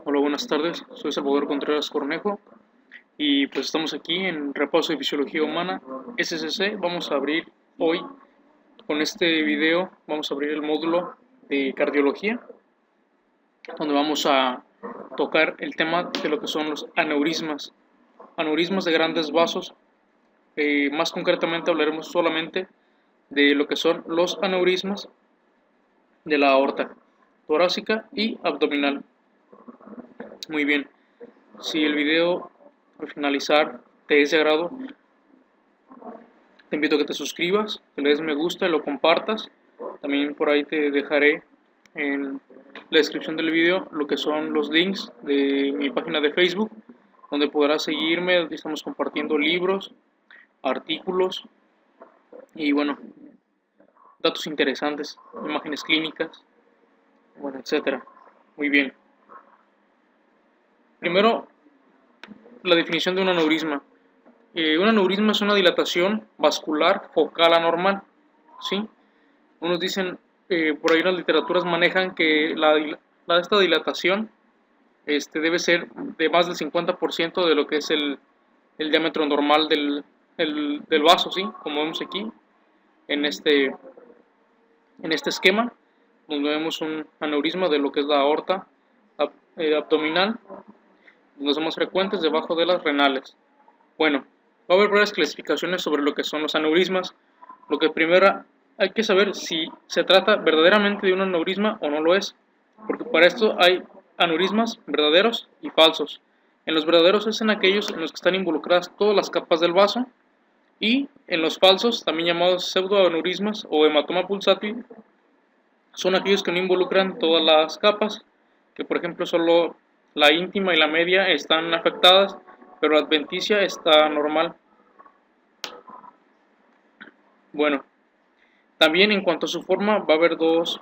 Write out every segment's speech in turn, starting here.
Hola, buenas tardes. Soy Salvador Contreras Cornejo y pues estamos aquí en Repaso de Fisiología Humana SCC. Vamos a abrir hoy con este video, vamos a abrir el módulo de cardiología, donde vamos a tocar el tema de lo que son los aneurismas de grandes vasos. Más concretamente hablaremos solamente de lo que son los aneurismas de la aorta torácica y abdominal. Muy bien. Si el video al finalizar te es de agrado, te invito a que te suscribas, que le des me gusta y lo compartas. También por ahí te dejaré en la descripción del video lo que son los links de mi página de Facebook, donde podrás seguirme, donde estamos compartiendo libros, artículos y bueno, datos interesantes, imágenes clínicas, bueno, etcétera. Muy bien. Primero, la definición de un aneurisma. Un aneurisma es una dilatación vascular focal anormal, ¿sí? Unos dicen, por ahí las literaturas manejan que esta dilatación debe ser de más del 50% de lo que es el diámetro normal del vaso, ¿sí? Como vemos aquí, en este, en este esquema, donde vemos un aneurisma de lo que es la aorta abdominal, los más frecuentes debajo de las renales. Bueno, va a haber varias clasificaciones sobre lo que son los aneurismas. Lo que primero hay que saber si se trata verdaderamente de un aneurisma o no lo es, porque para esto hay aneurismas verdaderos y falsos. En los verdaderos es en aquellos en los que están involucradas todas las capas del vaso, y en los falsos, también llamados pseudoaneurismas o hematoma pulsátil, son aquellos que no involucran todas las capas, que por ejemplo solo la íntima y la media están afectadas, pero la adventicia está normal. Bueno, también en cuanto a su forma va a haber dos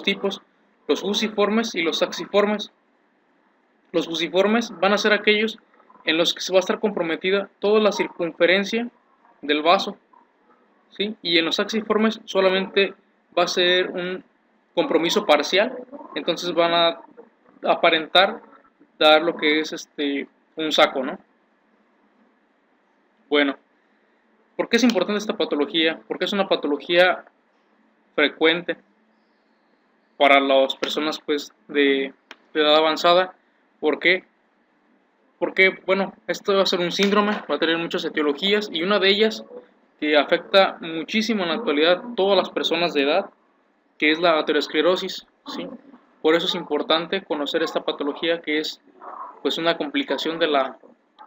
tipos, los fusiformes y los axiformes. Los fusiformes van a ser aquellos en los que se va a estar comprometida toda la circunferencia del vaso, ¿sí? Y en los axiformes solamente va a ser un compromiso parcial, entonces van a aparentar dar lo que es un saco, ¿no? Bueno, ¿por qué es importante esta patología? Porque es una patología frecuente para las personas pues de edad avanzada. ¿Por qué? Porque, bueno, esto va a ser un síndrome, va a tener muchas etiologías y una de ellas que afecta muchísimo en la actualidad a todas las personas de edad, que es la aterosclerosis, ¿sí? Por eso es importante conocer esta patología, que es pues una complicación de la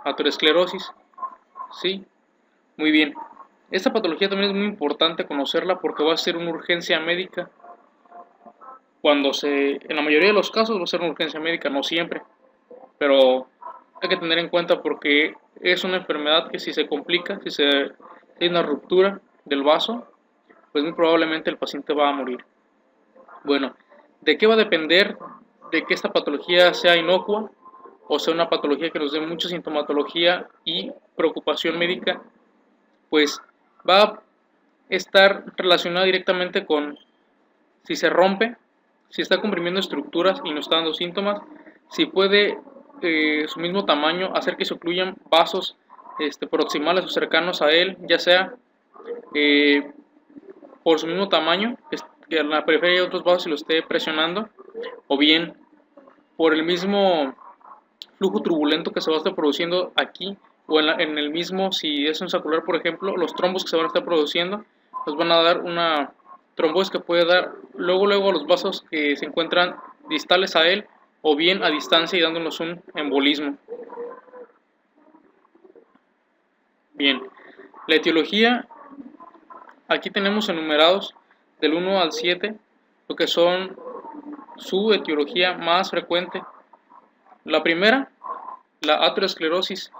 aterosclerosis, ¿sí? Muy bien. Esta patología también es muy importante conocerla porque va a ser una urgencia médica. En la mayoría de los casos va a ser una urgencia médica, no siempre, pero hay que tener en cuenta porque es una enfermedad que si se complica, si hay una ruptura del vaso, pues muy probablemente el paciente va a morir. Bueno, ¿de qué va a depender de que esta patología sea inocua o sea una patología que nos dé mucha sintomatología y preocupación médica? Pues va a estar relacionada directamente con si se rompe, si está comprimiendo estructuras y nos está dando síntomas, si puede su mismo tamaño hacer que se ocluyan vasos proximales o cercanos a él, ya sea eh, por su mismo tamaño, que en la periferia hay otros vasos y lo esté presionando, o bien por el mismo flujo turbulento que se va a estar produciendo aquí, o en el mismo, si es un saccular por ejemplo, los trombos que se van a estar produciendo, nos van a dar una trombosis que puede dar luego a los vasos que se encuentran distales a él, o bien a distancia y dándonos un embolismo. Bien, la etiología, aquí tenemos enumerados del 1 al 7, lo que son su etiología más frecuente. La primera, la aterosclerosis,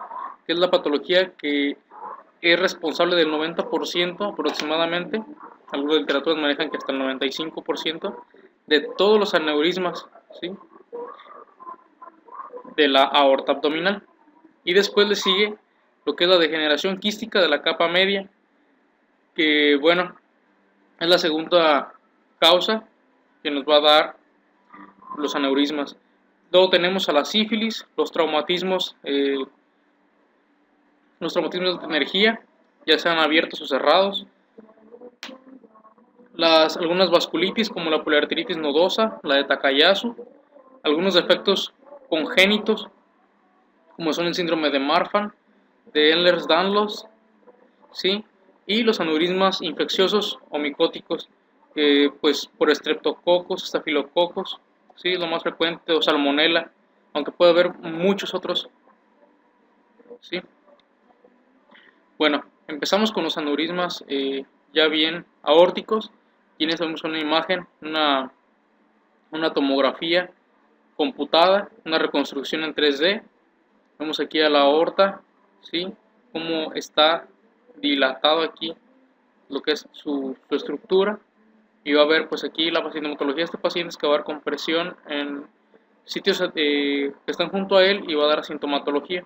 que es la patología que es responsable del 90% aproximadamente, algunas literaturas manejan que hasta el 95% de todos los aneurismas, ¿sí?, de la aorta abdominal. Y después le sigue lo que es la degeneración quística de la capa media, que bueno, es la segunda causa que nos va a dar los aneurismas. Luego tenemos a la sífilis, los traumatismos de energía, ya sean abiertos o cerrados, algunas vasculitis como la poliarteritis nodosa, la de Takayasu, algunos defectos congénitos como son el síndrome de Marfan, de Ehlers-Danlos, ¿sí? Y los aneurismas infecciosos o micóticos, pues por estreptococos, estafilococos, ¿sí? Lo más frecuente, o salmonela, aunque puede haber muchos otros, ¿sí? Bueno, empezamos con los aneurismas ya bien aórticos. Tienes una imagen, una tomografía computada, una reconstrucción en 3D. Vemos aquí a la aorta, ¿sí? Cómo está dilatado aquí lo que es su estructura. Y va a ver pues aquí la sintomatología de este paciente es que va a dar compresión en sitios que están junto a él y va a dar sintomatología.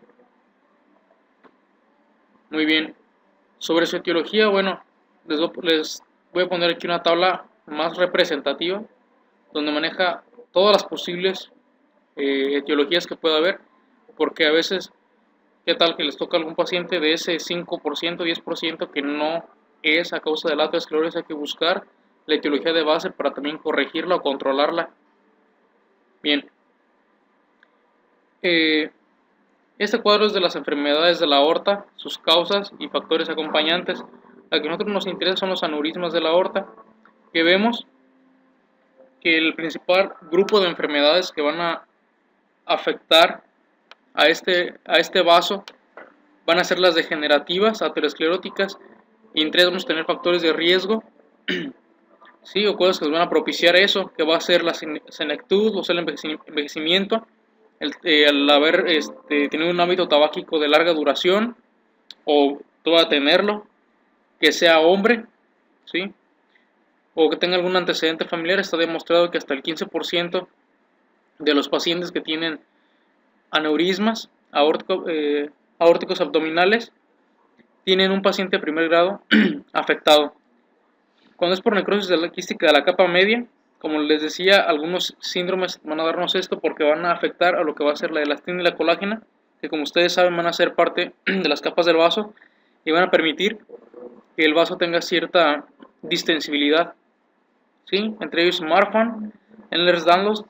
Muy bien. Sobre su etiología, bueno, les voy a poner aquí una tabla más representativa donde maneja todas las posibles etiologías que pueda haber, porque a veces, ¿qué tal que les toca a algún paciente de ese 5%, 10% que no es a causa de la aterosclerosis? Hay que buscar la etiología de base para también corregirla o controlarla. Bien, este cuadro es de las enfermedades de la aorta, sus causas y factores acompañantes. La que a nosotros nos interesa son los aneurismas de la aorta, que vemos que el principal grupo de enfermedades que van a afectar a este vaso van a ser las degenerativas, ateroscleróticas, y entre ellas vamos a tener factores de riesgo, ¿sí? O cosas que nos van a propiciar eso, que va a ser la senectud, o sea, el envejecimiento, el haber tenido un hábito tabáquico de larga duración, o toda tenerlo, que sea hombre, ¿sí? O que tenga algún antecedente familiar. Está demostrado que hasta el 15% de los pacientes que tienen aneurismas aórticos abdominales tienen un paciente de primer grado afectado. Cuando es por necrosis de la quística de la capa media, como les decía, algunos síndromes van a darnos esto porque van a afectar a lo que va a ser la elastina y la colágena, que como ustedes saben van a ser parte de las capas del vaso y van a permitir que el vaso tenga cierta distensibilidad, ¿sí? Entre ellos Marfan, Ehlers-Danlos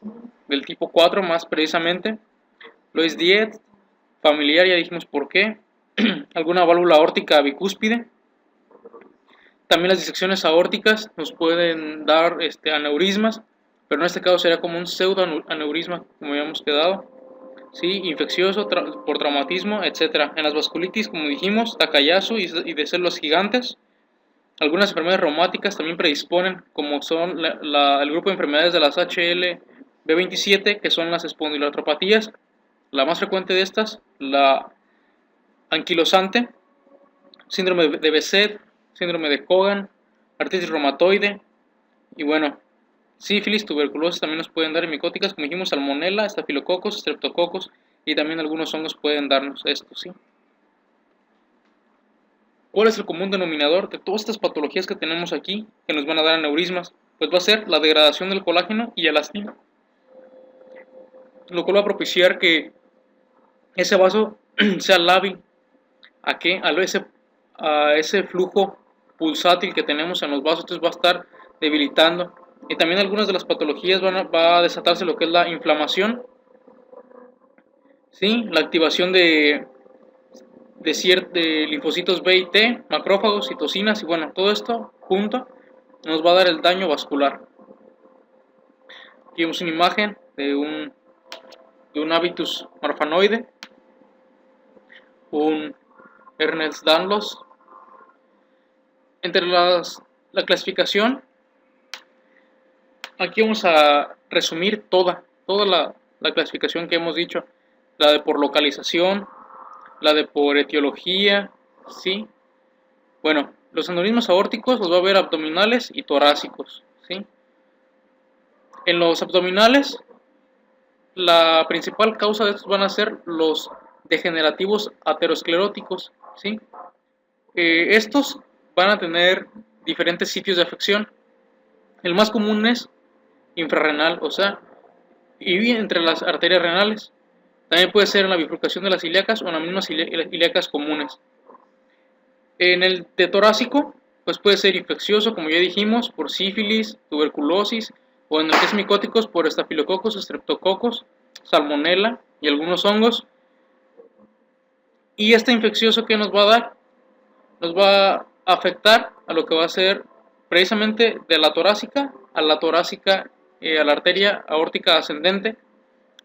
del tipo 4 más precisamente, Loeys Dietz, familiar, ya dijimos por qué, alguna válvula aórtica bicúspide. También las disecciones aórticas nos pueden dar aneurismas, pero en este caso sería como un pseudoaneurisma, como habíamos quedado, ¿sí? Infeccioso por traumatismo, etc. En las vasculitis, como dijimos, Takayasu y de células gigantes. Algunas enfermedades reumáticas también predisponen, como son el grupo de enfermedades de las HLB27, que son las espondiloartropatías. La más frecuente de estas, la anquilosante, síndrome de Behçet, síndrome de Cogan, artritis reumatoide y bueno, sífilis, tuberculosis también nos pueden dar micóticas, como dijimos, salmonella, estafilococos, streptococos y también algunos hongos pueden darnos esto, ¿sí? ¿Cuál es el común denominador de todas estas patologías que tenemos aquí que nos van a dar aneurismas? Pues va a ser la degradación del colágeno y elastina, lo cual va a propiciar que ese vaso sea lábil a qué, a ese flujo pulsátil que tenemos en los vasos, entonces va a estar debilitando. Y también algunas de las patologías va a desatarse lo que es la inflamación, ¿sí? La activación de linfocitos B y T, macrófagos, citocinas, y bueno, todo esto junto nos va a dar el daño vascular. Aquí vemos una imagen de un habitus marfanoide, un Ehlers-Danlos. Entre la clasificación, aquí vamos a resumir toda la clasificación que hemos dicho, la de por localización, la de por etiología, ¿sí? Bueno, los aneurismas aórticos los va a ver abdominales y torácicos, ¿sí? En los abdominales, la principal causa de estos van a ser los degenerativos ateroscleróticos, ¿sí? Estos van a tener diferentes sitios de afección. El más común es infrarrenal, o sea, y entre las arterias renales. También puede ser en la bifurcación de las ilíacas o en las mismas ilíacas comunes. En el de torácico, pues puede ser infeccioso, como ya dijimos, por sífilis, tuberculosis, o en el que es micóticos por estafilococos, estreptococos, salmonela y algunos hongos. Y este infeccioso que nos va a dar, nos va a afectar a lo que va a ser precisamente de la torácica, a la arteria aórtica ascendente,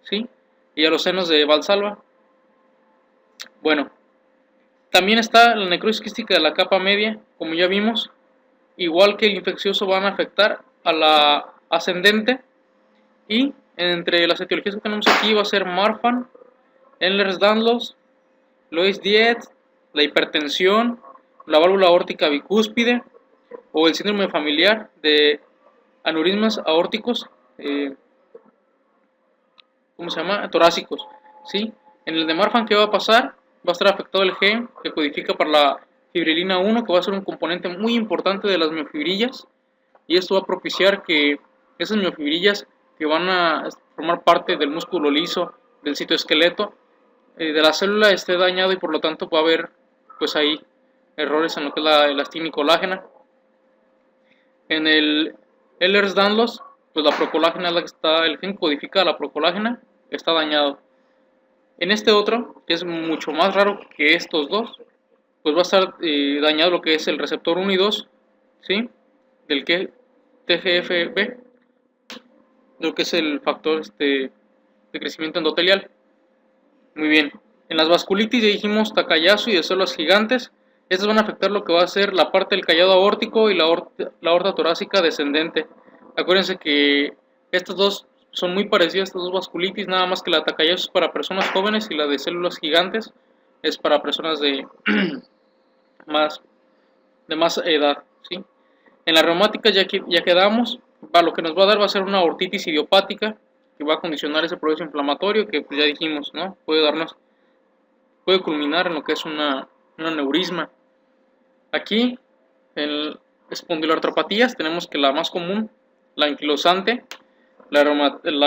¿sí? Y a los senos de Valsalva. Bueno, también está la necrosis quística de la capa media, como ya vimos, igual que el infeccioso van a afectar a la ascendente, y entre las etiologías que tenemos aquí va a ser Marfan, Ehlers-Danlos, Loeys-Dietz, la hipertensión, la válvula aórtica bicúspide o el síndrome familiar de aneurismas aórticos, ¿cómo se llama? Torácicos, ¿sí? En el de Marfan, ¿qué va a pasar? Va a estar afectado el gen que codifica para la fibrilina 1, que va a ser un componente muy importante de las miofibrillas, y esto va a propiciar que esas miofibrillas que van a formar parte del músculo liso, del citoesqueleto, de la célula esté dañado, y por lo tanto va a haber pues ahí errores en lo que es la elastina y colágena. En el Ehlers-Danlos, pues la procolágena es la que está, el gen codificado la procolágena está dañado. En este otro, que es mucho más raro que estos dos, pues va a estar dañado lo que es el receptor 1 y 2, ¿sí? Del que TGFB, lo que es el factor de crecimiento endotelial. Muy bien. En las vasculitis ya dijimos Takayasu y de células gigantes. Estas van a afectar lo que va a ser la parte del callado aórtico y la aorta torácica descendente. Acuérdense que estas dos son muy parecidas, estas dos vasculitis, nada más que la Takayasu es para personas jóvenes y la de células gigantes es para personas de más edad, ¿sí? En la reumática ya quedamos. Lo que nos va a dar va a ser una aortitis idiopática que va a condicionar ese proceso inflamatorio que pues ya dijimos, ¿no? Puede culminar en lo que es una aneurisma. Aquí, en espondiloartropatías, tenemos que la más común, la anquilosante, la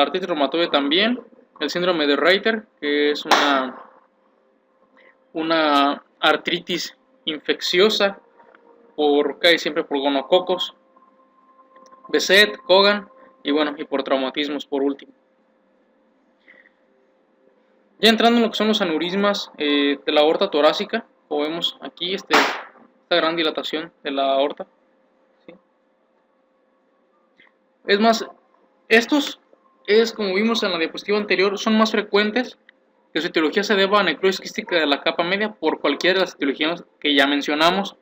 artritis reumatoide también, el síndrome de Reiter, que es una artritis infecciosa casi siempre por gonococos, Behçet, Cogan y bueno, y por traumatismos por último. Ya entrando en lo que son los aneurismas de la aorta torácica, como vemos aquí, esta gran dilatación de la aorta, ¿sí? Es más, estos como vimos en la diapositiva anterior, son más frecuentes que su etiología se deba a necrosis quística de la capa media por cualquiera de las etiologías que ya mencionamos,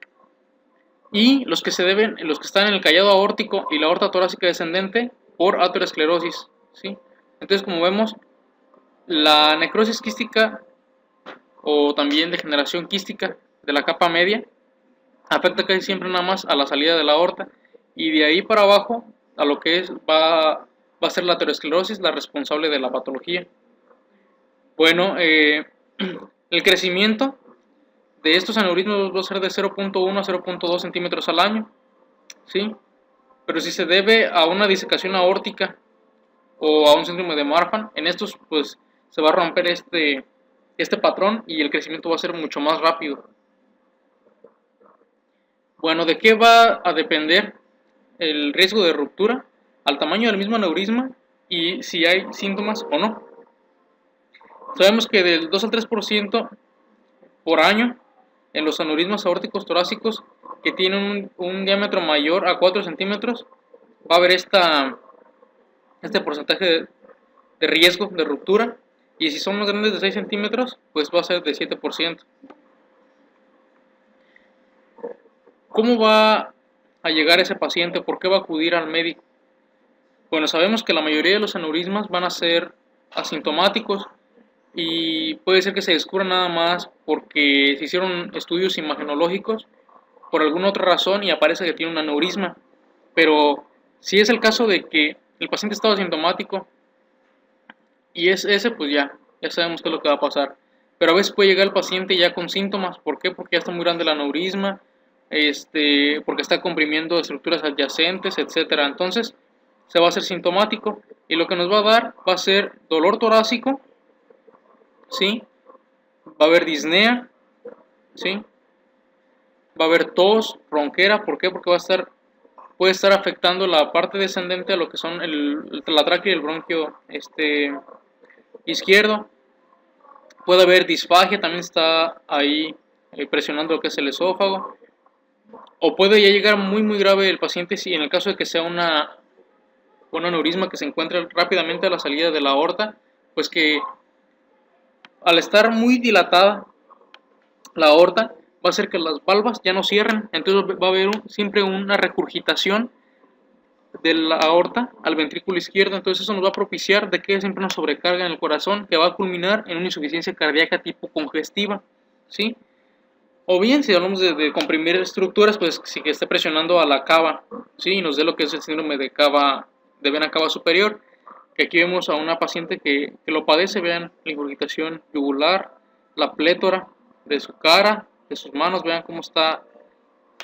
y los que están en el callado aórtico y la aorta torácica descendente por aterosclerosis, ¿sí? Entonces, como vemos, la necrosis quística o también degeneración quística de la capa media afecta casi siempre nada más a la salida de la aorta, y de ahí para abajo a lo que va a ser la aterosclerosis la responsable de la patología. Bueno, el crecimiento de estos aneurismas va a ser de 0.1 a 0.2 centímetros al año, ¿sí? Pero si se debe a una disecación aórtica o a un síndrome de Marfan, en estos pues se va a romper este patrón y el crecimiento va a ser mucho más rápido. Bueno, ¿de qué va a depender el riesgo de ruptura? Al tamaño del mismo aneurisma y si hay síntomas o no. Sabemos que del 2 al 3% por año en los aneurismas aórticos torácicos que tienen un diámetro mayor a 4 centímetros va a haber este porcentaje de riesgo de ruptura, y si son más grandes de 6 centímetros pues va a ser de 7%. ¿Cómo va a llegar ese paciente? ¿Por qué va a acudir al médico? Bueno, sabemos que la mayoría de los aneurismas van a ser asintomáticos y puede ser que se descubra nada más porque se hicieron estudios imagenológicos por alguna otra razón y aparece que tiene un aneurisma. Pero si es el caso de que el paciente estaba asintomático y es ese, pues ya sabemos qué es lo que va a pasar. Pero a veces puede llegar el paciente ya con síntomas. ¿Por qué? Porque ya está muy grande el aneurisma, porque está comprimiendo estructuras adyacentes, etcétera. Entonces, se va a hacer sintomático y lo que nos va a dar va a ser dolor torácico, ¿sí? Va a haber disnea, ¿sí? Va a haber tos, ronquera. ¿Por qué? Porque puede estar afectando la parte descendente a lo que son la tráquea y el bronquio izquierdo. Puede haber disfagia, también está ahí presionando lo que es el esófago. O puede ya llegar muy grave el paciente si en el caso de que sea un aneurisma que se encuentra rápidamente a la salida de la aorta, pues que al estar muy dilatada la aorta va a hacer que las valvas ya no cierren, entonces va a haber siempre una regurgitación de la aorta al ventrículo izquierdo, entonces eso nos va a propiciar de que siempre una sobrecarga en el corazón que va a culminar en una insuficiencia cardíaca tipo congestiva, ¿sí? O bien, si hablamos de comprimir estructuras, pues si que esté presionando a la cava, ¿sí? Y nos dé lo que es el síndrome de vena cava superior, que aquí vemos a una paciente que lo padece, vean la ingurgitación yugular, la plétora de su cara, de sus manos, vean cómo está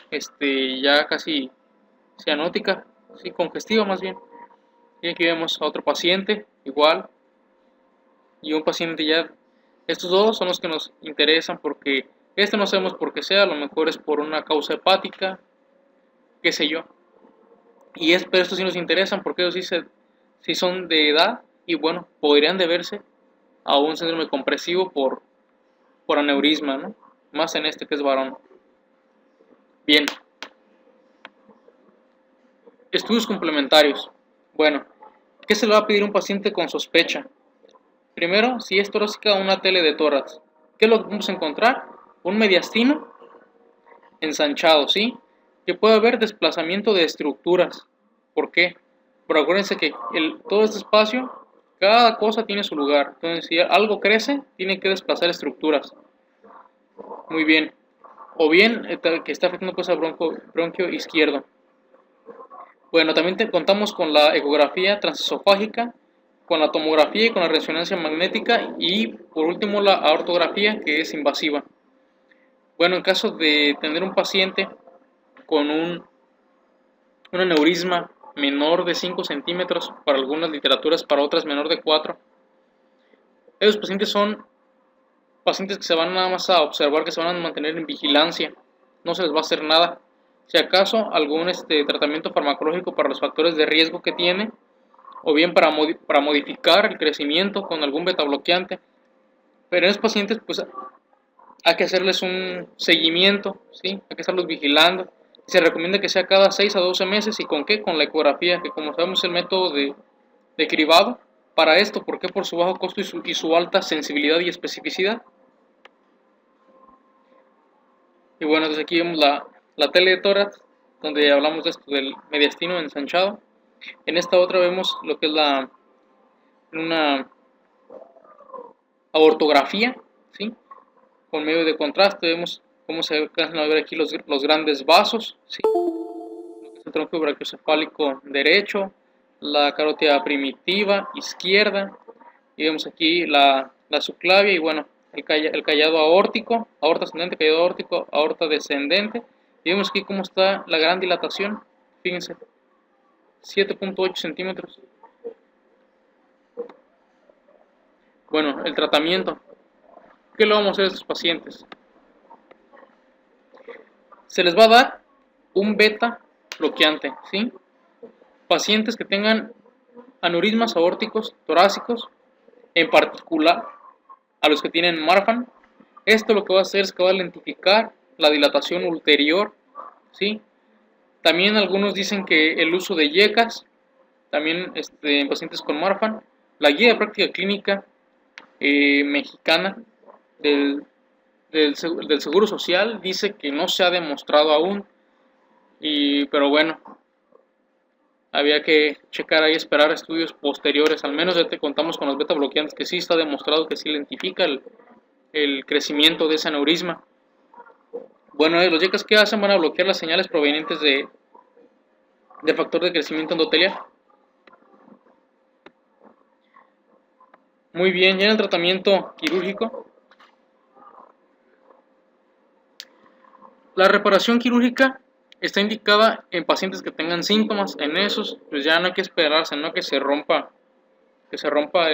ya casi cianótica, sí, congestiva más bien. Y aquí vemos a otro paciente, igual, y un paciente ya. Estos dos son los que nos interesan porque no sabemos por qué sea, a lo mejor es por una causa hepática, qué sé yo. Pero estos sí nos interesan porque ellos sí son de edad y bueno, podrían deberse a un síndrome compresivo por aneurisma, ¿no? Más en este que es varón. Bien. Estudios complementarios. Bueno, ¿qué se le va a pedir a un paciente con sospecha? Primero, si es torácica, una tele de tórax. ¿Qué es lo que vamos a encontrar? Un mediastino ensanchado, ¿sí? Que puede haber desplazamiento de estructuras. ¿Por qué? Pero acuérdense que todo este espacio, cada cosa tiene su lugar. Entonces, si algo crece, tiene que desplazar estructuras. Muy bien. O bien que está afectando pues al bronquio izquierdo. Bueno, también contamos con la ecografía transesofágica, con la tomografía y con la resonancia magnética y por último la aortografía, que es invasiva. Bueno, en caso de tener un paciente con un aneurisma menor de 5 centímetros, para algunas literaturas, para otras menor de 4, esos pacientes son pacientes que se van nada más a observar, que se van a mantener en vigilancia, no se les va a hacer nada. Si acaso algún tratamiento farmacológico para los factores de riesgo que tiene, o bien para modificar el crecimiento con algún beta bloqueante. Pero en esos pacientes pues hay que hacerles un seguimiento, ¿sí? Hay que estarlos vigilando. Se recomienda que sea cada 6 a 12 meses. ¿Y con qué? Con la ecografía, que como sabemos es el método de cribado para esto. ¿Por qué? Por su bajo costo y su alta sensibilidad y especificidad. Y bueno, desde aquí vemos la tele de tórax, donde hablamos de esto del mediastino ensanchado. En esta otra vemos lo que es una aortografía, ¿sí? Con medio de contraste vemos cómo se alcanzan a ver aquí los grandes vasos, ¿sí? Lo que es el tronco brachiocefálico derecho, la carótida primitiva izquierda, y vemos aquí la subclavia y bueno, el callado aórtico, aorta ascendente, callado aórtico, aorta descendente, y vemos aquí cómo está la gran dilatación, fíjense, 7.8 centímetros. Bueno, el tratamiento. ¿Qué le vamos a hacer a estos pacientes? Se les va a dar un beta bloqueante, ¿sí? Pacientes que tengan aneurismas aórticos torácicos, en particular a los que tienen Marfan. Esto lo que va a hacer es que va a lentificar la dilatación ulterior, ¿sí? También algunos dicen que el uso de yecas, también en pacientes con Marfan. La guía de práctica clínica mexicana del Seguro Social dice que no se ha demostrado aún, pero bueno, había que checar ahí, esperar estudios posteriores. Al menos ya te contamos con los beta bloqueantes que sí está demostrado que sí identifica el crecimiento de ese aneurisma. Bueno, los yecas que hacen van a bloquear las señales provenientes de factor de crecimiento endotelial. Muy bien, ya en el tratamiento quirúrgico, la reparación quirúrgica está indicada en pacientes que tengan síntomas. En esos, pues ya no hay que esperarse, no que se rompa, que se rompa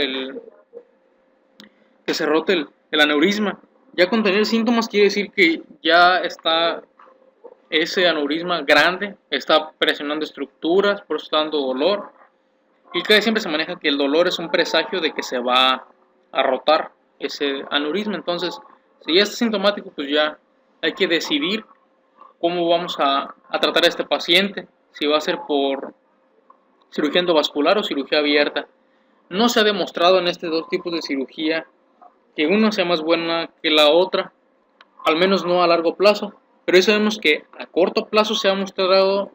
que se rote el aneurisma. Ya con tener síntomas quiere decir que ya está ese aneurisma grande, está presionando estructuras, por eso está dando dolor. Y casi siempre se maneja que el dolor es un presagio de que se va a rotar ese aneurisma. Entonces, si ya está sintomático, pues ya hay que decidir cómo vamos a tratar a este paciente, si va a ser por cirugía endovascular o cirugía abierta. No se ha demostrado en estos dos tipos de cirugía que una sea más buena que la otra, al menos no a largo plazo, pero hoy sabemos que a corto plazo se ha mostrado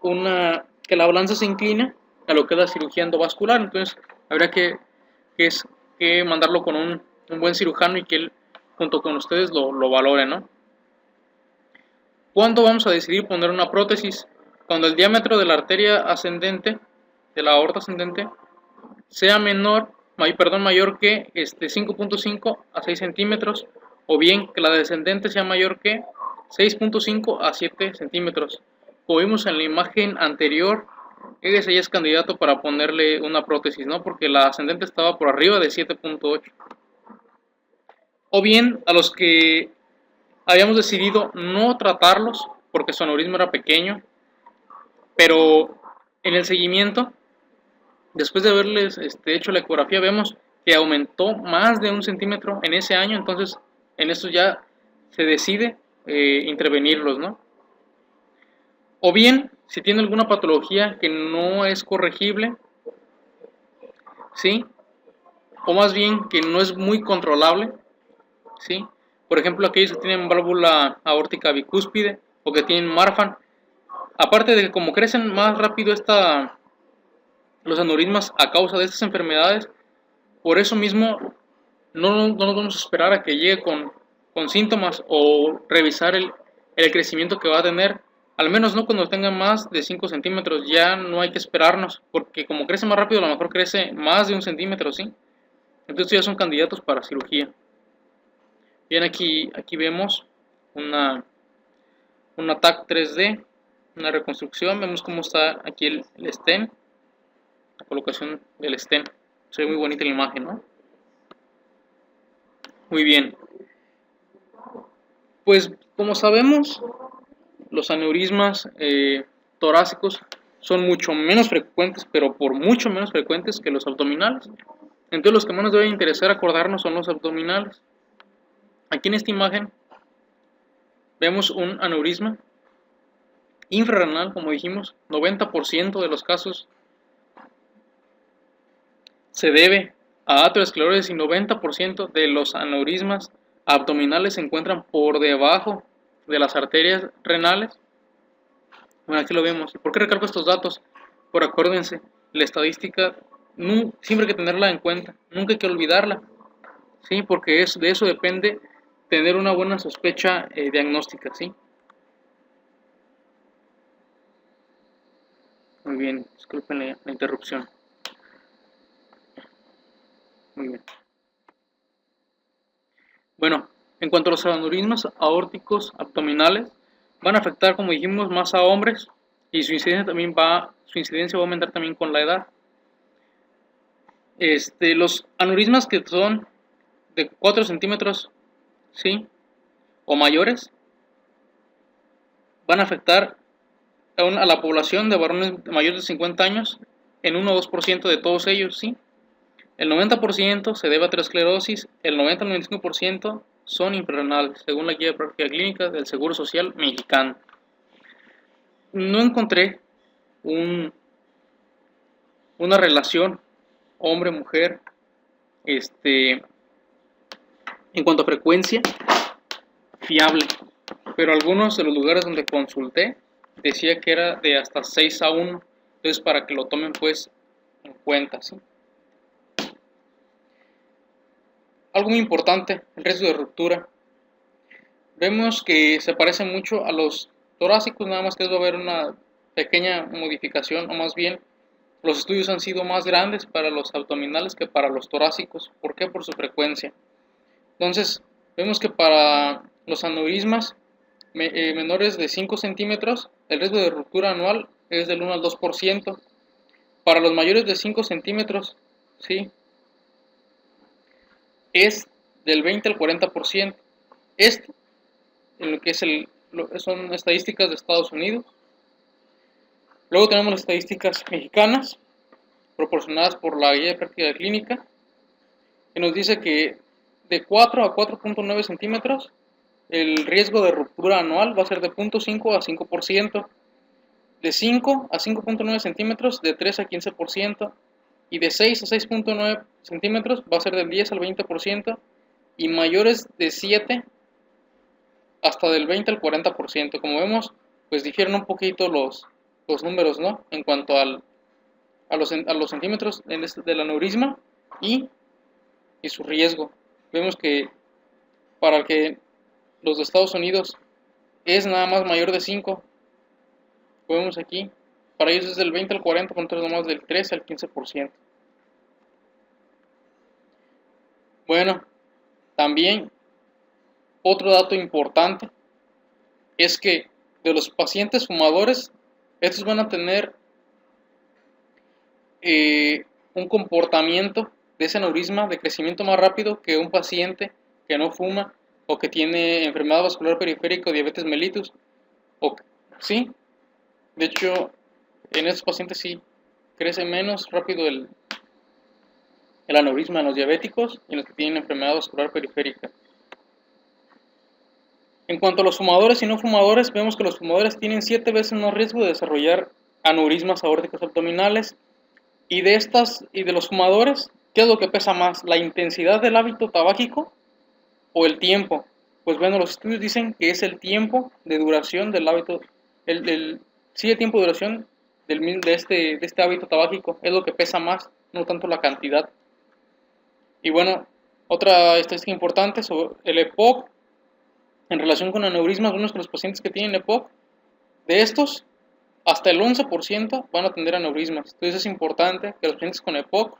que la balanza se inclina a lo que es la cirugía endovascular. Entonces habrá que mandarlo con un buen cirujano y que él junto con ustedes lo valore, ¿no? ¿Cuándo vamos a decidir poner una prótesis? Cuando el diámetro de la arteria ascendente, de la aorta ascendente, sea mayor que 5.5 a 6 centímetros, o bien que la descendente sea mayor que 6.5 a 7 centímetros. Como vimos en la imagen anterior, ese ya es candidato para ponerle una prótesis, ¿no? Porque la ascendente estaba por arriba de 7.8. O bien a los que habíamos decidido no tratarlos porque su aneurisma era pequeño, pero en el seguimiento, después de haberles hecho la ecografía, vemos que aumentó más de 1 centímetro en ese año. Entonces en eso ya se decide intervenirlos, ¿no? O bien, si tiene alguna patología que no es corregible, ¿sí? O más bien que no es muy controlable, ¿sí? Por ejemplo, aquellos que tienen válvula aórtica bicúspide o que tienen Marfan, aparte de que como crecen más rápido los aneurismas a causa de estas enfermedades, por eso mismo no nos vamos a esperar a que llegue con síntomas o revisar el crecimiento que va a tener, al menos no cuando tenga más de 5 centímetros. Ya no hay que esperarnos, porque como crece más rápido, a lo mejor crece más de 1 centímetro, ¿sí? Entonces ya son candidatos para cirugía. Bien, aquí vemos una TAC 3D, una reconstrucción. Vemos cómo está aquí el stent, la colocación del stent. Se ve muy bonita la imagen, ¿no? Muy bien. Pues como sabemos, los aneurismas torácicos son mucho menos frecuentes, pero por mucho menos frecuentes que los abdominales. Entonces los que más nos deben interesar acordarnos son los abdominales. Aquí en esta imagen vemos un aneurisma infrarrenal, como dijimos. 90% de los casos se debe a aterosclerosis y 90% de los aneurismas abdominales se encuentran por debajo de las arterias renales. Bueno, aquí lo vemos. ¿Y por qué recalco estos datos? Por acuérdense, la estadística siempre hay que tenerla en cuenta, nunca hay que olvidarla, ¿sí? Porque de eso depende tener una buena sospecha diagnóstica, ¿sí? Muy bien, disculpen la interrupción. Muy bien. Bueno, en cuanto a los aneurismas aórticos abdominales, van a afectar, como dijimos, más a hombres, y su incidencia va a aumentar también con la edad. Los aneurismas que son de 4 centímetros, ¿sí?, o mayores, van a afectar a la población de varones mayores de 50 años en 1 o 2% de todos ellos, ¿sí? El 90% se debe a aterosclerosis, el 90 al 95% son infrarrenales, según la guía de práctica clínica del Seguro Social mexicano. No encontré una relación hombre-mujer en cuanto a frecuencia fiable, pero algunos de los lugares donde consulté decía que era de hasta 6-1, entonces para que lo tomen pues en cuenta, ¿sí? Algo muy importante, el riesgo de ruptura. Vemos que se parece mucho a los torácicos, nada más que va a haber una pequeña modificación, o más bien los estudios han sido más grandes para los abdominales que para los torácicos. ¿Por qué? Por su frecuencia. Entonces, vemos que para los aneurismas menores de 5 centímetros, el riesgo de ruptura anual es del 1 al 2%. Para los mayores de 5 centímetros, ¿sí?, es del 20 al 40%. Esto, en lo que es son estadísticas de Estados Unidos. Luego tenemos las estadísticas mexicanas, proporcionadas por la Guía de Práctica Clínica, que nos dice que de 4 a 4.9 centímetros, el riesgo de ruptura anual va a ser de 0.5 a 5%, de 5 a 5.9 centímetros, de 3 a 15%, y de 6 a 6.9 centímetros va a ser del 10 al 20%, y mayores de 7 hasta del 20 al 40%. Como vemos, pues difieren un poquito los números, ¿no?, en cuanto a los centímetros del aneurisma y su riesgo. Vemos que para que los de Estados Unidos es nada más mayor de 5, vemos aquí, para ellos es del 20 al 40, con nada más del 13 al 15%. Bueno, también otro dato importante es que de los pacientes fumadores, estos van a tener un comportamiento de ese aneurisma de crecimiento más rápido que un paciente que no fuma o que tiene enfermedad vascular periférica o diabetes mellitus. Sí, de hecho, en estos pacientes sí crece menos rápido el aneurisma en los diabéticos y en los que tienen enfermedad vascular periférica. En cuanto a los fumadores y no fumadores, vemos que los fumadores tienen 7 veces más riesgo de desarrollar aneurismas aórticos abdominales. Y de los fumadores, ¿qué es lo que pesa más? ¿La intensidad del hábito tabáquico o el tiempo? Pues bueno, los estudios dicen que es el tiempo de duración del hábito, el tiempo de duración de este hábito tabáquico es lo que pesa más, no tanto la cantidad. Y bueno, otra estadística importante sobre el EPOC en relación con aneurismas, vemos que los pacientes que tienen EPOC, de estos, hasta el 11% van a tener aneurismas. Entonces es importante que los pacientes con EPOC,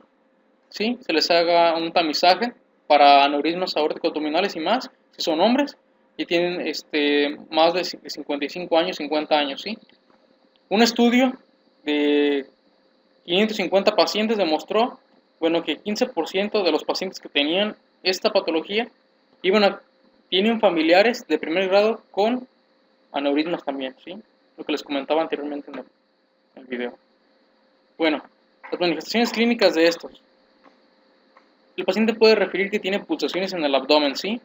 ¿sí?, se les haga un tamizaje para aneurismas aórticos abdominales y más, si son hombres y tienen más de 55 años, 50 años, ¿sí? Un estudio de 550 pacientes demostró, bueno, que 15% de los pacientes que tenían esta patología tienen familiares de primer grado con aneurismas también, ¿sí?, lo que les comentaba anteriormente en el video. Bueno, las manifestaciones clínicas de estos. El paciente puede referir que tiene pulsaciones en el abdomen, ¿sí?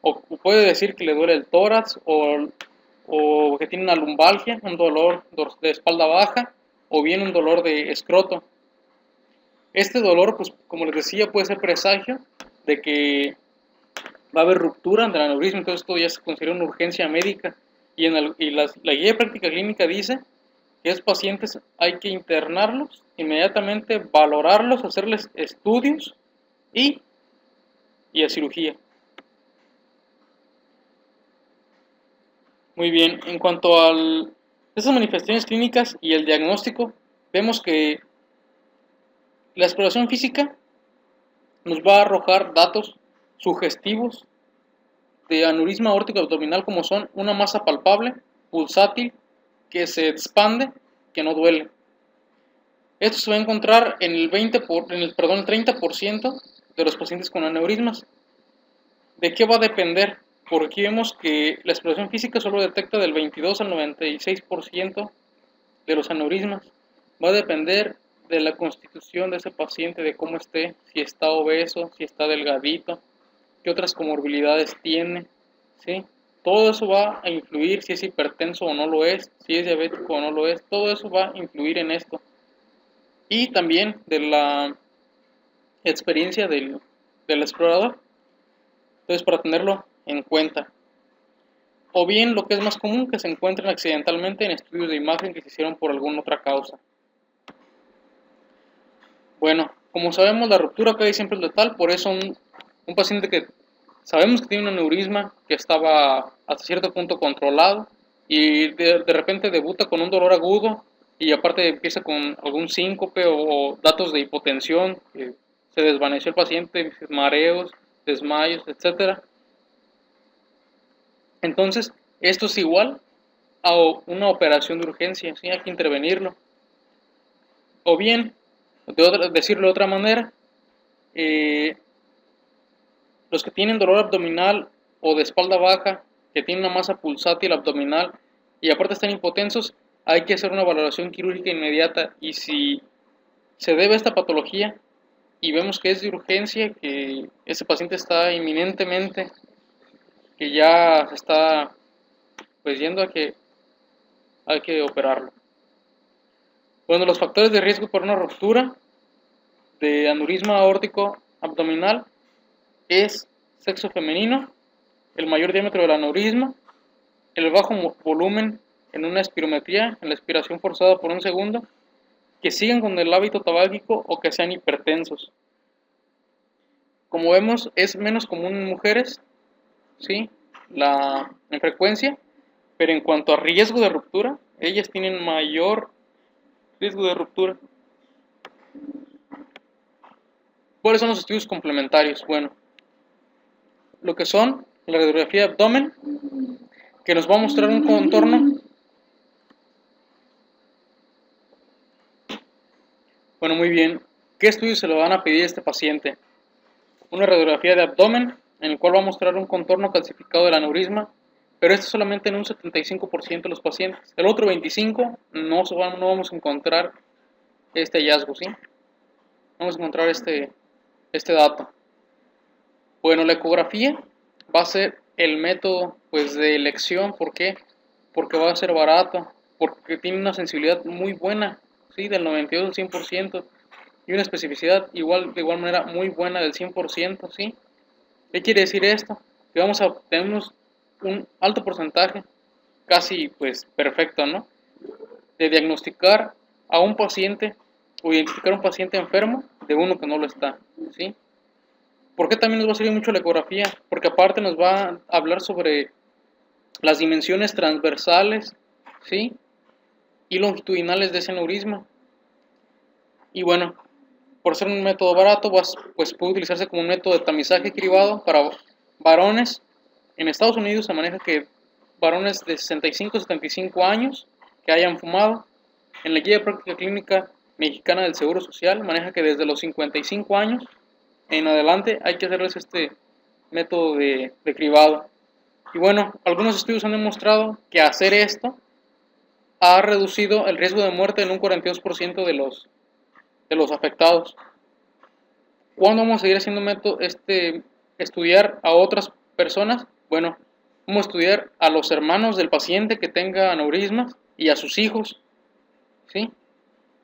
O puede decir que le duele el tórax o que tiene una lumbalgia, un dolor de espalda baja o bien un dolor de escroto. Este dolor, pues como les decía, puede ser presagio de que va a haber ruptura del aneurisma, entonces esto ya se considera una urgencia médica. Y la guía de práctica clínica dice que a esos pacientes hay que internarlos inmediatamente, valorarlos, hacerles estudios y a cirugía. Muy bien, en cuanto a esas manifestaciones clínicas y el diagnóstico, vemos que la exploración física nos va a arrojar datos sugestivos de aneurisma aórtico abdominal, como son una masa palpable, pulsátil, que se expande, que no duele. Esto se va a encontrar en el 30% de los pacientes con aneurismas. ¿De qué va a depender? Porque aquí vemos que la exploración física solo detecta del 22 al 96% de los aneurismas. Va a depender de la constitución de ese paciente, de cómo esté, si está obeso, si está delgadito, qué otras comorbilidades tiene, ¿sí? Todo eso va a influir si es hipertenso o no lo es, si es diabético o no lo es, todo eso va a influir en esto. Y también de la experiencia del explorador. Entonces, para tenerlo en cuenta. O bien, lo que es más común, que se encuentren accidentalmente en estudios de imagen que se hicieron por alguna otra causa. Bueno, como sabemos, la ruptura casi siempre es letal, por eso un paciente que sabemos que tiene un aneurisma que estaba hasta cierto punto controlado y de repente debuta con un dolor agudo y aparte empieza con algún síncope o datos de hipotensión, que se desvaneció el paciente, mareos, desmayos, etc. Entonces, Esto es igual a una operación de urgencia, ¿sí? Hay que intervenirlo. O bien, decirlo de otra manera, eh, los que tienen dolor abdominal o de espalda baja, que tienen una masa pulsátil abdominal y aparte están hipotensos, hay que hacer una valoración quirúrgica inmediata. Y si se debe a esta patología y vemos que es de urgencia, que ese paciente está inminentemente, que ya se está pues yendo a que hay que operarlo. Bueno, los factores de riesgo para una ruptura de aneurisma aórtico abdominal es sexo femenino, el mayor diámetro del aneurisma, el bajo volumen en una espirometría, en la expiración forzada por un segundo, que sigan con el hábito tabáquico o que sean hipertensos. Como vemos, es menos común en mujeres, ¿sí? En frecuencia, pero en cuanto a riesgo de ruptura, ellas tienen mayor riesgo de ruptura. ¿Cuáles son los estudios complementarios? Bueno, lo que son la radiografía de abdomen, que nos va a mostrar un contorno. Bueno, muy bien. ¿Qué estudios se le van a pedir a este paciente? Una radiografía de abdomen, en el cual va a mostrar un contorno calcificado del aneurisma, pero esto solamente en un 75% de los pacientes. El otro 25% no vamos a encontrar este hallazgo, ¿sí? Vamos a encontrar este dato. Bueno, la ecografía va a ser el método pues de elección. ¿Por qué? Porque va a ser barato, porque tiene una sensibilidad muy buena, ¿sí? Del 92 al 100%, y una especificidad de igual manera muy buena del 100%, ¿sí? ¿Qué quiere decir esto? Que tenemos un alto porcentaje, casi pues perfecto, ¿no? De diagnosticar a un paciente o identificar a un paciente enfermo de uno que no lo está, ¿sí? ¿Por qué también nos va a servir mucho la ecografía? Porque aparte nos va a hablar sobre las dimensiones transversales, ¿sí? Y longitudinales de ese aneurisma. Y bueno, por ser un método barato, pues puede utilizarse como un método de tamizaje cribado para varones. En Estados Unidos se maneja que varones de 65 a 75 años que hayan fumado. En la guía de práctica clínica mexicana del Seguro Social maneja que desde los 55 años en adelante hay que hacerles este método de cribado. Y bueno, algunos estudios han demostrado que hacer esto ha reducido el riesgo de muerte en un 42% de los afectados. ¿Cuándo vamos a seguir haciendo estudiar a otras personas? Bueno, vamos a estudiar a los hermanos del paciente que tenga aneurismas y a sus hijos, ¿sí?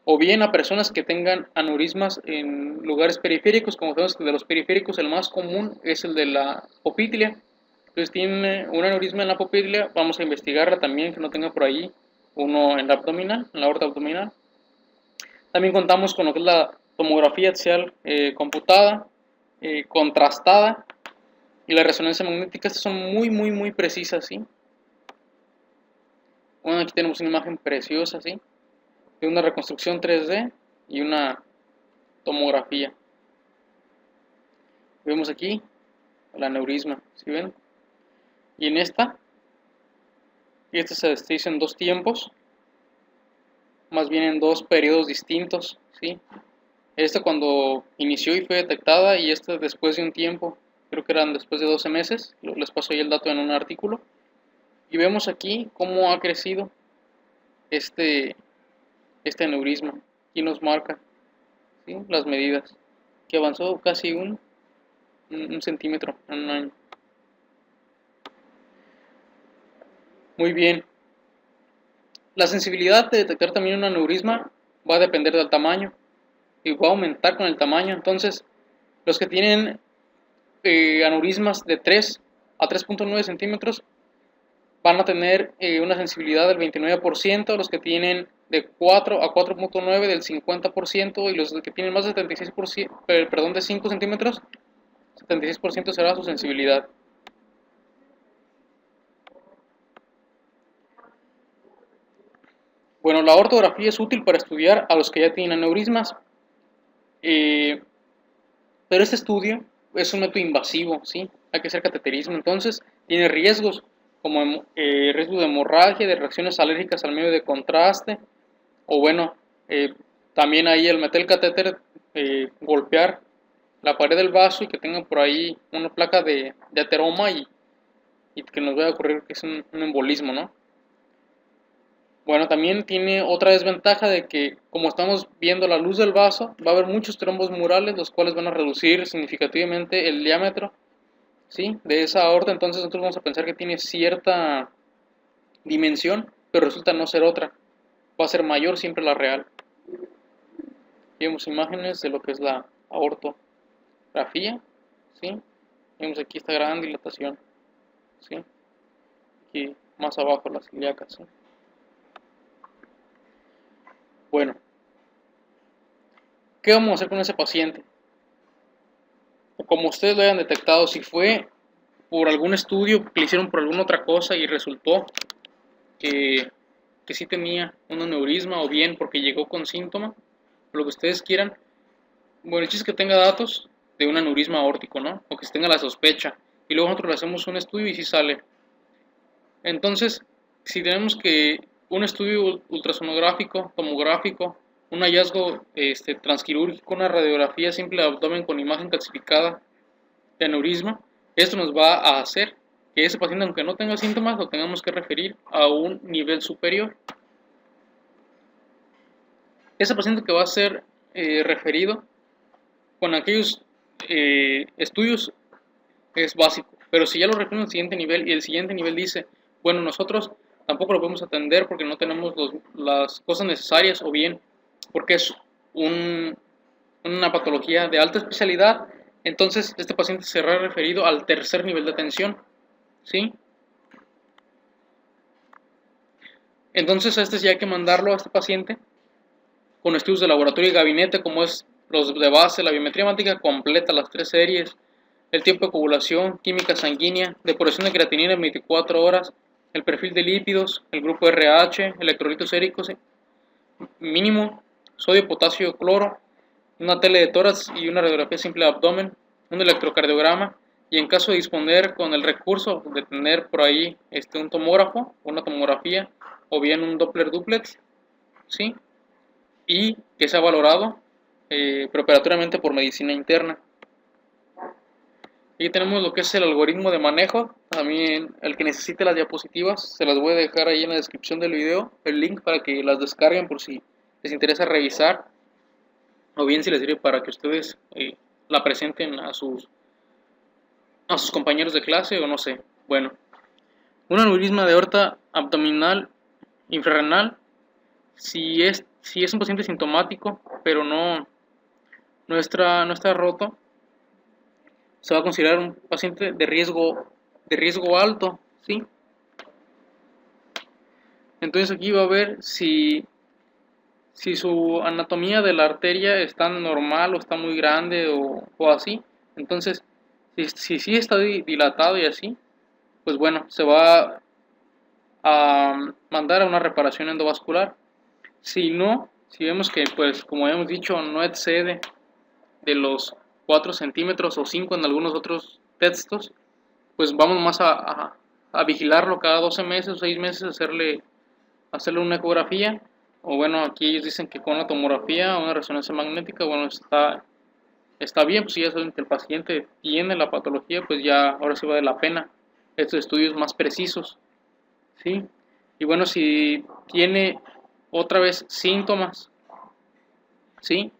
O bien a personas que tengan aneurismas en lugares periféricos. Como sabemos que de los periféricos el más común es el de la poplitea. Entonces tiene un aneurisma en la poplitea, vamos a investigarla también, que no tenga por ahí uno en la abdominal, en la aorta abdominal. También contamos con lo que es la tomografía axial computada, contrastada, y la resonancia magnética. Estas son muy precisas, ¿sí? Bueno, aquí tenemos una imagen preciosa, ¿sí? De una reconstrucción 3D y una tomografía. Vemos aquí el aneurisma, ¿sí ven? Y en esta se dice en dos tiempos, más bien en dos periodos distintos, ¿sí? Esta cuando inició y fue detectada, y esta después de un tiempo, creo que eran después de 12 meses, les paso ahí el dato en un artículo. Y vemos aquí cómo ha crecido este aneurisma. Aquí nos marca, ¿sí?, las medidas, que avanzó casi un centímetro en un año. Muy bien. La sensibilidad de detectar también un aneurisma va a depender del tamaño y va a aumentar con el tamaño. Entonces, los que tienen aneurismas de 3 a 3.9 centímetros van a tener una sensibilidad del 29%, los que tienen de 4 a 4.9 del 50%, y los que tienen más de 76%, de 5 centímetros, 76% será su sensibilidad. Bueno, la ortografía es útil para estudiar a los que ya tienen aneurismas, pero este estudio es un método invasivo, ¿sí? Hay que hacer cateterismo, entonces tiene riesgos, como riesgo de hemorragia, de reacciones alérgicas al medio de contraste, o bueno, también ahí el meter el catéter, golpear la pared del vaso y que tenga por ahí una placa de ateroma y que nos vaya a ocurrir que es un embolismo, ¿no? Bueno, también tiene otra desventaja de que como estamos viendo la luz del vaso, va a haber muchos trombos murales, los cuales van a reducir significativamente el diámetro, ¿sí?, de esa aorta. Entonces nosotros vamos a pensar que tiene cierta dimensión, pero resulta no ser otra, va a ser mayor siempre la real. Vemos imágenes de lo que es la aortografía, ¿sí? Vemos aquí esta gran dilatación, ¿sí? Aquí más abajo las ilíacas, ¿sí? Bueno, ¿qué vamos a hacer con ese paciente? Como ustedes lo hayan detectado, si fue por algún estudio que le hicieron por alguna otra cosa y resultó que sí tenía un aneurisma, o bien porque llegó con síntoma, lo que ustedes quieran, bueno, el chiste es que tenga datos de un aneurisma aórtico, ¿no? O que tenga la sospecha, y luego nosotros le hacemos un estudio y sí sale. Entonces, si tenemos que un estudio ultrasonográfico, tomográfico, un hallazgo transquirúrgico, una radiografía simple de abdomen con imagen calcificada de aneurisma, esto nos va a hacer que ese paciente, aunque no tenga síntomas, lo tengamos que referir a un nivel superior. Ese paciente que va a ser referido con aquellos estudios es básico, pero si ya lo refieren al siguiente nivel y el siguiente nivel dice, bueno, nosotros tampoco lo podemos atender porque no tenemos las cosas necesarias, o bien porque es una patología de alta especialidad, entonces este paciente será referido al tercer nivel de atención, ¿sí? Entonces ya hay que mandarlo a este paciente con estudios de laboratorio y gabinete, como es los de base, la biometría hemática completa, las 3 series, el tiempo de coagulación, química sanguínea, depuración de creatinina en 24 horas, el perfil de lípidos, el grupo RH, electrolitos séricos mínimo, sodio, potasio, cloro, una tele de tórax y una radiografía simple de abdomen, un electrocardiograma, y en caso de disponer con el recurso de tener por ahí un tomógrafo, una tomografía, o bien un Doppler duplex, ¿sí?, y que sea valorado preoperatoriamente por medicina interna. Y tenemos lo que es el algoritmo de manejo. También el que necesite las diapositivas se las voy a dejar ahí en la descripción del video, el link para que las descarguen por si les interesa revisar, o bien si les sirve para que ustedes la presenten a sus compañeros de clase, o no sé. Bueno, un aneurisma de aorta abdominal infrarrenal, si es un paciente sintomático pero no está roto, se va a considerar un paciente de riesgo alto, ¿sí? Entonces aquí va a ver si su anatomía de la arteria está normal o está muy grande o así. Entonces, si sí está dilatado y así, pues bueno, se va a mandar a una reparación endovascular. Si no, si vemos que, pues como hemos dicho, no excede de los 4 centímetros o 5 en algunos otros textos, pues vamos más a vigilarlo cada 12 meses o 6 meses, hacerle una ecografía, o bueno, aquí ellos dicen que con la tomografía o una resonancia magnética, bueno, está bien, pues si ya saben que el paciente tiene la patología, pues ya ahora sí vale la pena estos estudios más precisos, ¿sí? Y bueno, si tiene otra vez síntomas, ¿sí?,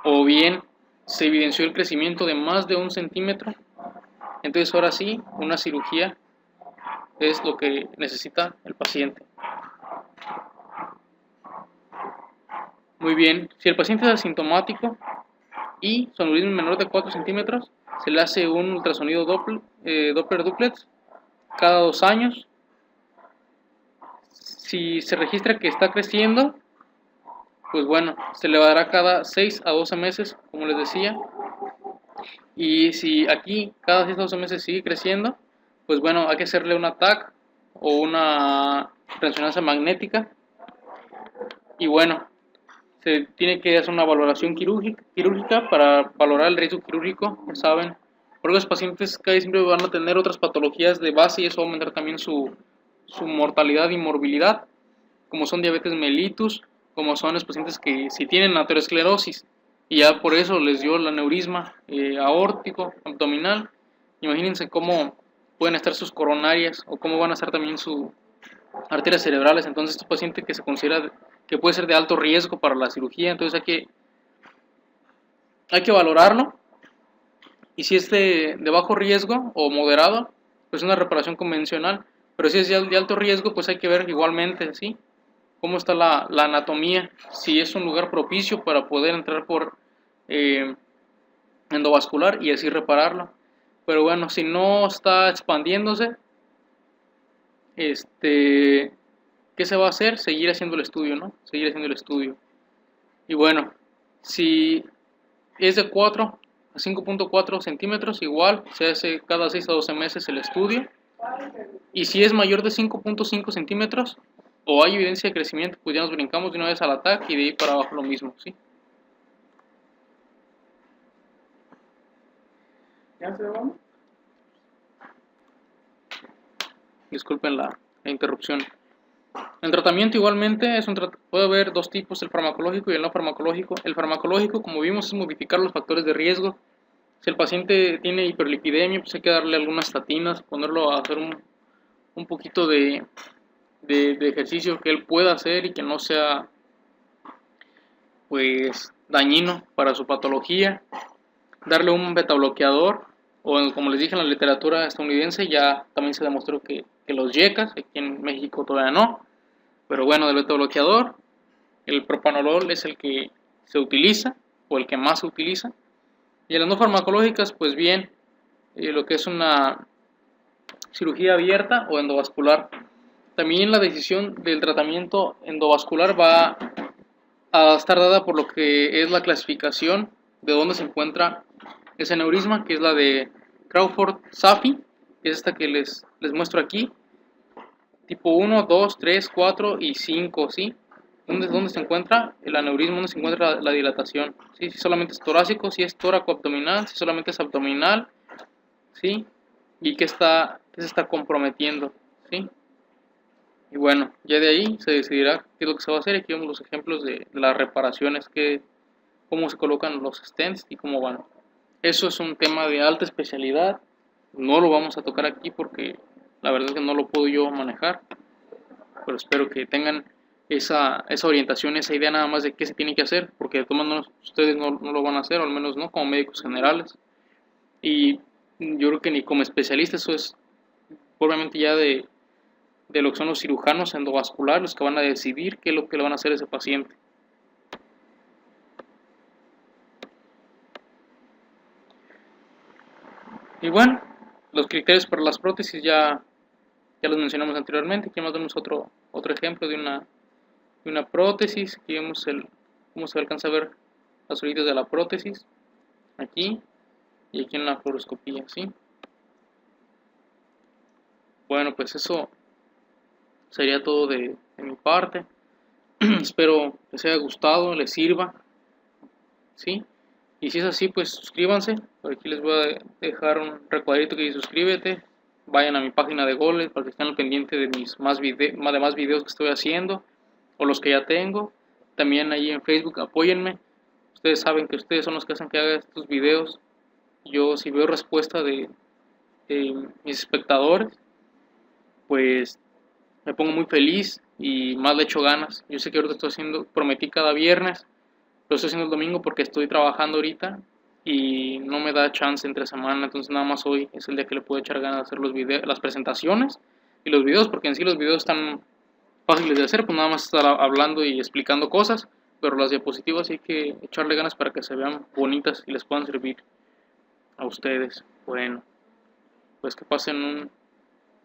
o bien se evidenció el crecimiento de más de 1 centímetro, entonces ahora sí, una cirugía es lo que necesita el paciente. Muy bien, si el paciente es asintomático y su aneurisma es menor de 4 centímetros, se le hace un ultrasonido Doppler duplex cada 2 años. Si se registra que está creciendo, pues bueno, se le dará cada 6 a 12 meses, como les decía. Y si aquí cada 6 a 12 meses sigue creciendo, pues bueno, hay que hacerle una TAC o una resonancia magnética. Y bueno, se tiene que hacer una valoración quirúrgica para valorar el riesgo quirúrgico, ya saben, porque los pacientes casi siempre van a tener otras patologías de base y eso va a aumentar también su mortalidad y morbilidad, como son diabetes mellitus, como son los pacientes que si tienen aterosclerosis y ya por eso les dio el aneurisma aórtico abdominal. Imagínense cómo pueden estar sus coronarias o cómo van a estar también sus arterias cerebrales. Entonces, este paciente que se considera que puede ser de alto riesgo para la cirugía, entonces hay que valorarlo. Y si es de bajo riesgo o moderado, pues una reparación convencional. Pero si es de alto riesgo, pues hay que ver igualmente, ¿sí?, cómo está la anatomía, si es un lugar propicio para poder entrar por endovascular y así repararlo. Pero bueno, si no está expandiéndose, ¿qué se va a hacer? Seguir haciendo el estudio, ¿no? Seguir haciendo el estudio. Y bueno, si es de 4 a 5.4 centímetros, igual se hace cada 6 a 12 meses el estudio. Y si es mayor de 5.5 centímetros o hay evidencia de crecimiento, pues ya nos brincamos de una vez al ataque y de ahí para abajo lo mismo, ¿sí? ¿Ya se va? Disculpen la interrupción. El tratamiento igualmente puede haber dos tipos, el farmacológico y el no farmacológico. El farmacológico, como vimos, es modificar los factores de riesgo. Si el paciente tiene hiperlipidemia, pues hay que darle algunas estatinas, ponerlo a hacer un poquito de ejercicio que él pueda hacer y que no sea pues dañino para su patología. Darle un betabloqueador, o como les dije en la literatura estadounidense, ya también se demostró que los yecas, aquí en México todavía no, pero bueno, del betabloqueador, el propanolol es el que se utiliza, o el que más se utiliza, y en las no farmacológicas, pues bien, lo que es una cirugía abierta o endovascular. También la decisión del tratamiento endovascular va a estar dada por lo que es la clasificación de dónde se encuentra ese aneurisma, que es la de Crawford-Safi, que es esta que les muestro aquí, tipo 1, 2, 3, 4 y 5, ¿sí? ¿Dónde se encuentra el aneurisma? ¿Dónde se encuentra la dilatación? ¿Sí? Si solamente es torácico, si es tóraco-abdominal, si solamente es abdominal, ¿sí? Y qué se está comprometiendo, ¿sí? Y bueno, ya de ahí se decidirá qué es lo que se va a hacer. Aquí vemos los ejemplos de las reparaciones, cómo se colocan los stents y cómo van. Eso es un tema de alta especialidad. No lo vamos a tocar aquí porque la verdad es que no lo puedo yo manejar. Pero espero que tengan esa orientación, esa idea nada más de qué se tiene que hacer, porque de todas maneras ustedes no lo van a hacer, o al menos no como médicos generales. Y yo creo que ni como especialistas, eso es probablemente ya de lo que son los cirujanos endovasculares los que van a decidir qué es lo que le van a hacer a ese paciente. Y bueno, los criterios para las prótesis ya los mencionamos anteriormente. Aquí más vemos otro ejemplo de una prótesis. Aquí vemos cómo se alcanza a ver las orillas de la prótesis, aquí y aquí en la fluoroscopía, ¿sí? Bueno, pues eso sería todo de mi parte. Espero les haya gustado, les sirva, ¿sí? Y si es así, pues suscríbanse. Por aquí les voy a dejar un recuadrito que dice suscríbete. Vayan a mi página de goles para que estén al pendiente de mis más videos que estoy haciendo o los que ya tengo. También ahí en Facebook apóyenme. Ustedes saben que ustedes son los que hacen que haga estos videos. Yo si veo respuesta de mis espectadores, pues me pongo muy feliz y más le echo ganas. Yo sé que ahorita prometí cada viernes, lo estoy haciendo el domingo porque estoy trabajando ahorita y no me da chance entre semana, entonces nada más hoy es el día que le puedo echar ganas de hacer los videos, las presentaciones y los videos, porque en sí los videos están fáciles de hacer, pues nada más estar hablando y explicando cosas, pero las diapositivas hay que echarle ganas para que se vean bonitas y les puedan servir a ustedes. Bueno, pues que pasen un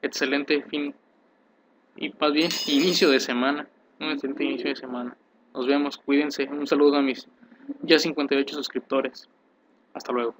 excelente fin y más bien inicio de semana, un excelente inicio de semana. Nos vemos, cuídense, un saludo a mis ya 58 suscriptores. Hasta luego.